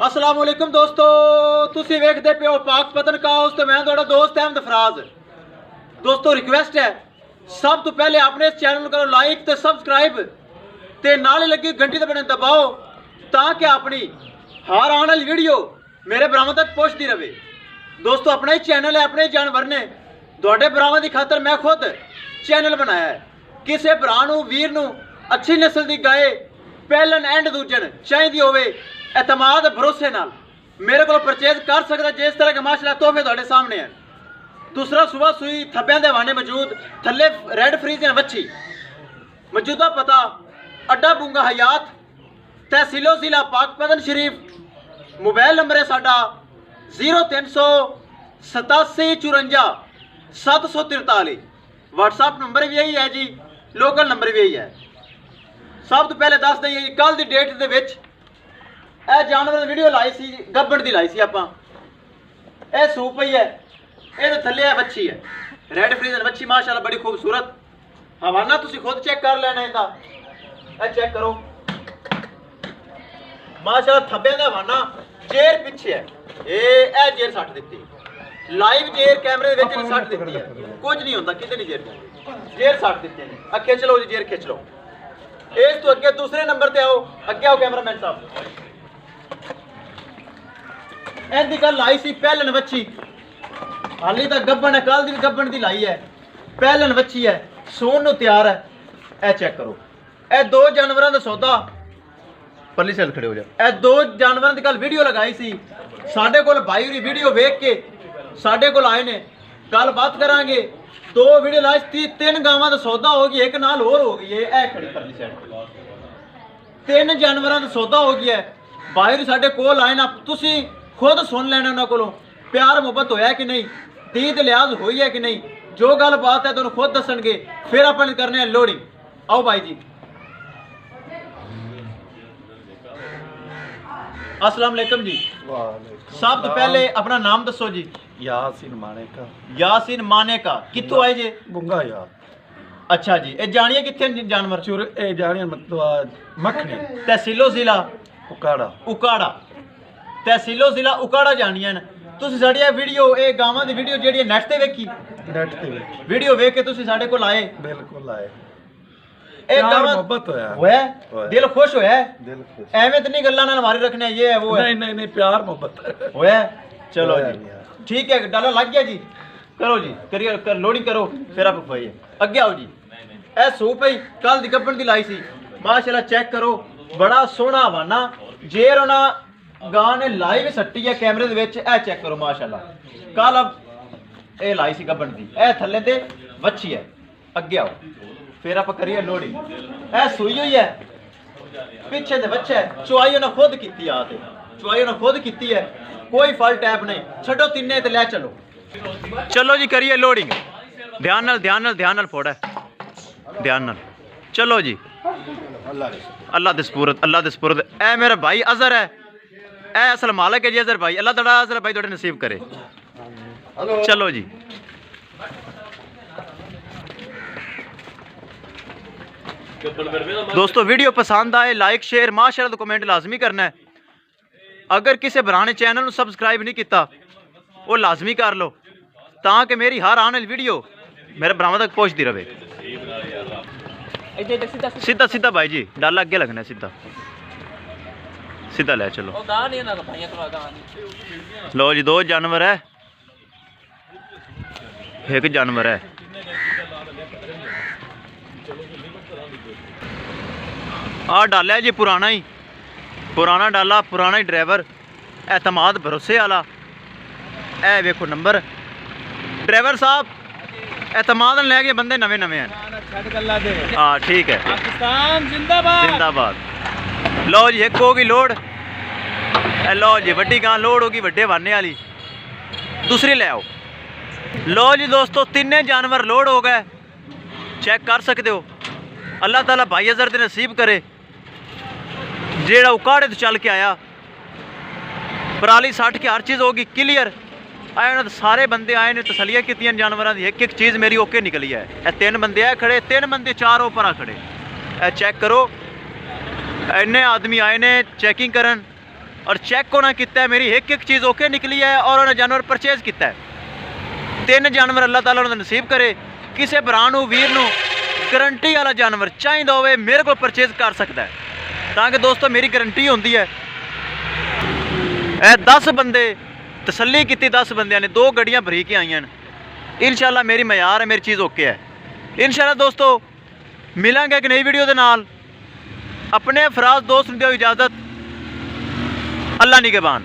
अस्सलाम वालेकुम दोस्तों, तुसी वेखदे पे हो पाक पतन काउस ते मैं तुहाडा दोस्त अहमद फराज। दोस्तों रिक्वेस्ट है सब तो पहले अपने इस चैनल करो लाइक ते सब्सक्राइब ते नाल लगी घंटी ते बटन दबाओ ताकि अपनी हर आने वाली वीडियो मेरे बरामद तक पहुंचती रहे। दोस्तों अपना ही चैनल है, अपने जानवर ने तुहाडे बरामद की खातर मैं खुद चैनल बनाया है। किसी भरा नूं वीर नूं अच्छी नस्ल की गाय पहलन एंड दूजन चाहिए होवे एतमाद भरोसे नाल मेरे को परचेज कर सकता। जिस तरह के माशाल्लाह तोहफे तुहाडे सामने हैं। दूसरा सुबह सुई थब्बियां दे हवाने मौजूद थल्ले रेड फ्रीजन वच्छी। मौजूदा पता अड्डा बुंगा हयात तहसीलो जिला पाकपतन शरीफ। मोबाइल नंबर है साडा 038754 व्हाट्सएप नंबर भी यही है जी, लोकल नंबर भी यही है। सब तो पहले दस दईए कल की डेट दे विच ਇਹ जानवर वीडियो लाई सी गब्बड़ दी लाई सी आपां। ਇਹ सूप पई है, ਇਹਦੇ ਥੱਲੇ ਹੈ ਵੱਛੀ ਹੈ ਰੈਡ ਫਰੀਜ਼ਨ ਵੱਛੀ ਮਾਸ਼ਾਅੱਲਾ बड़ी खूबसूरत। हवाना तुसी खुद चेक कर लेना इहदा, ਇਹ चेक करो माशाअल्लाह। थब्बे दा हवाना जेर पिछे है, ਇਹ जेर सट दित्ती लाइव जेर कैमरे दे विच सट दित्ती है। कुछ नहीं होंदा किते नहीं जेर सट दित्ते ने। आ खिच लो जी जेर खिच लो। इस तो अगे दूसरे नंबर ते आओ, अगे आओ कैमरामैन साहब। ਇਹਦੀ ਗੱਲ ਲਾਈ ਸੀ ਪਹਿਲਨ ਵੱਛੀ, ਹਾਲੀ ਤਾਂ ਗੱਬਣ ਹੈ, ਕੱਲ ਦੀ ਗੱਬਣ ਦੀ ਲਾਈ ਹੈ। ਪਹਿਲਨ ਵੱਛੀ ਹੈ, ਸੋਨ ਨੂੰ ਤਿਆਰ ਹੈ। ਇਹ ਚੈੱਕ ਕਰੋ, ਇਹ ਦੋ ਜਾਨਵਰਾਂ ਦਾ ਸੌਦਾ। ਪਰਲੀ ਸਾਈਡ ਖੜੇ ਹੋ ਜਾ। ਇਹ ਦੋ ਜਾਨਵਰਾਂ ਦੀ ਕੱਲ ਵੀਡੀਓ ਲਗਾਈ ਸੀ ਸਾਡੇ ਕੋਲ। ਭਾਈ ਹੋਰੀ ਵੀਡੀਓ ਵੇਖ ਕੇ ਸਾਡੇ ਕੋਲ ਆਏ ਨੇ, ਗੱਲਬਾਤ ਕਰਾਂਗੇ। ਦੋ ਵੀਡੀਓ ਲਾਈ ਸੀ, ਤਿੰਨ ਗਾਵਾਂ ਦਾ ਸੌਦਾ ਹੋ ਗਿਆ, ਇੱਕ ਨਾਲ ਹੋਰ ਹੋ ਗਈ ਹੈ। ਇਹ ਖੜੀ ਪਰਲੀ ਸਾਈਡ ਤਿੰਨ ਜਾਨਵਰਾਂ ਦਾ ਸੌਦਾ ਹੋ ਗਿਆ। ਭਾਈ ਹੋਰੀ ਸਾਡੇ ਕੋਲ ਆਏ ਨਾ, ਤੁਸੀਂ खुद सुन लेना उन्होंने को प्यार मुहब्बत होया कि नहीं, दी ते लिहाज हुई है कि नहीं। जो गल बात है तुम खुद दसणगे, फिर अपन करने लोहड़ी। आओ भाई जी। अस्सलाम वालेकुम जी। सब तो पहले अपना नाम दसो जी। यासीन माने का। यासीन माने का कितों आए जे? बुंगा यार। अच्छा जी, ये जानिए कितने जानवर? चुर ए जानिए मतलब मखनी। तहसीलो जिला उकाड़ा। उकाड़ा तहसीलो जिला उकाड़ा जानिए न। तुसी साडी ये वीडियो ए गावां दी वीडियो जेडी नेट ते वेखी? नेट ते वेखी। वीडियो वेख के तुसी साडे कोल आए? बिल्कुल आए। ए गावां मोहब्बत होया। होया? दिल खुश होया? दिल खुश। एवें तो नहीं गल्लां नाल मारी रखने ये है वो है? नहीं नहीं नहीं, प्यार मोहब्बत होया। चलो जी ठीक है, डाला लग गया जी। करो जी, करिए कर लोडिंग करो फिर आप भाई अगे आओ जी। ए सूप है कल दी गब्बन दी लाई सी माशाल्लाह। चेक करो बड़ा सोहना हवाना जेर होना गां ने लाइव सट्टी है कैमरे दे विच। ए चेक करो माशाल्लाह, कल अब ए लाई सी गब्बन दी। ए थल्ले ते वच्छी है। अगे आओ फिर आप करिए लोडिंग। ए सूई हुई है, पिछे दे बच्चे है। चुआई उन्हें खुद कीती आ ते चुआई उन्हें खुद कीती है, कोई फल टैप नहीं। छड्डो तिन्ने ते ले चलो। चलो जी करिए लोडिंग। ध्यान नाल ध्यान नाल ध्यान नाल फोड़ा ध्यान नाल। चलो जी अल्लाह दे सपुरद अल्लाह दे सपुरद। ए मेरा भाई अजहर है, ए असल मालिक है जी अजहर भाई। अल्लाह तआला अजहर भाई थोड़े नसीब करे। चलो जी दोस्तों वीडियो पसंद आए लाइक शेयर माशाल्लाह तो कमेंट लाजमी करना है। अगर किसी भरा ने चैनल को सबसक्राइब नहीं किया वो लाजमी कर लो ताकि मेरी हर आने वाली वीडियो मेरे बरामद तक पहुँचती रहे। सीधा सीधा भाई जी, डाला अगे लगना सीधा सीधा ले चलो। लो जी दो जानवर है, एक जानवर है। आ डाला है जी पुराना ही, पुराना डाला, पुराना ही ड्राइवर, एतमाद भरोसे वाला। ए वेखो नंबर ड्राइवर साहब एतमाद लैके बंदे नवे नवे हैं। हाँ ठीक है, पाकिस्तान जिंदाबाद जिंदाबाद। लो जी एक होगी लोड। लो जी वड्डी गां लोड होगी वड्डे वाने वाली। दूसरी ले आओ। लो जी दोस्तों तिन्ने जानवर लोड हो गए, चेक कर सकते हो। अल्लाह ताला भाई अजहर दे नसीब करे जेड़ा उकाड़े तो चल के आया। पराली सट के हर चीज़ होगी क्लीयर। आए उन्होंने सारे बंदे आए ने तसलियां की जानवरों की, एक एक चीज़ मेरी ओके निकली है। ए तीन बंदे है खड़े, तीन बंदे चार ऊपर खड़े। ए चेक करो इन्ने आदमी आए ने चेकिंग करन। और चेक उन्हें किया मेरी एक एक चीज़ ओके निकली है और उन्हें जानवर परचेज किया है। 3 जानवर अल्लाह ताला उन्हें नसीब करे। किसी भरा वीर गारंटी वाला जानवर चाहिए होवे मेरे को परचेज कर सकता है ताकि दोस्तों मेरी गारंटी होती है। 10 बंदे तसल्ली की 10 बंद ने 2 गड्डियाँ भरी के आई हैं। इंशाल्लाह मेरी मयार है मेरी चीज़ ओके है। इंशाल्लाह दोस्तों मिलेंगे एक नई वीडियो के नाल। अपने अफराज दोस्त दियो इजाज़त। अल्लाह निगहबान।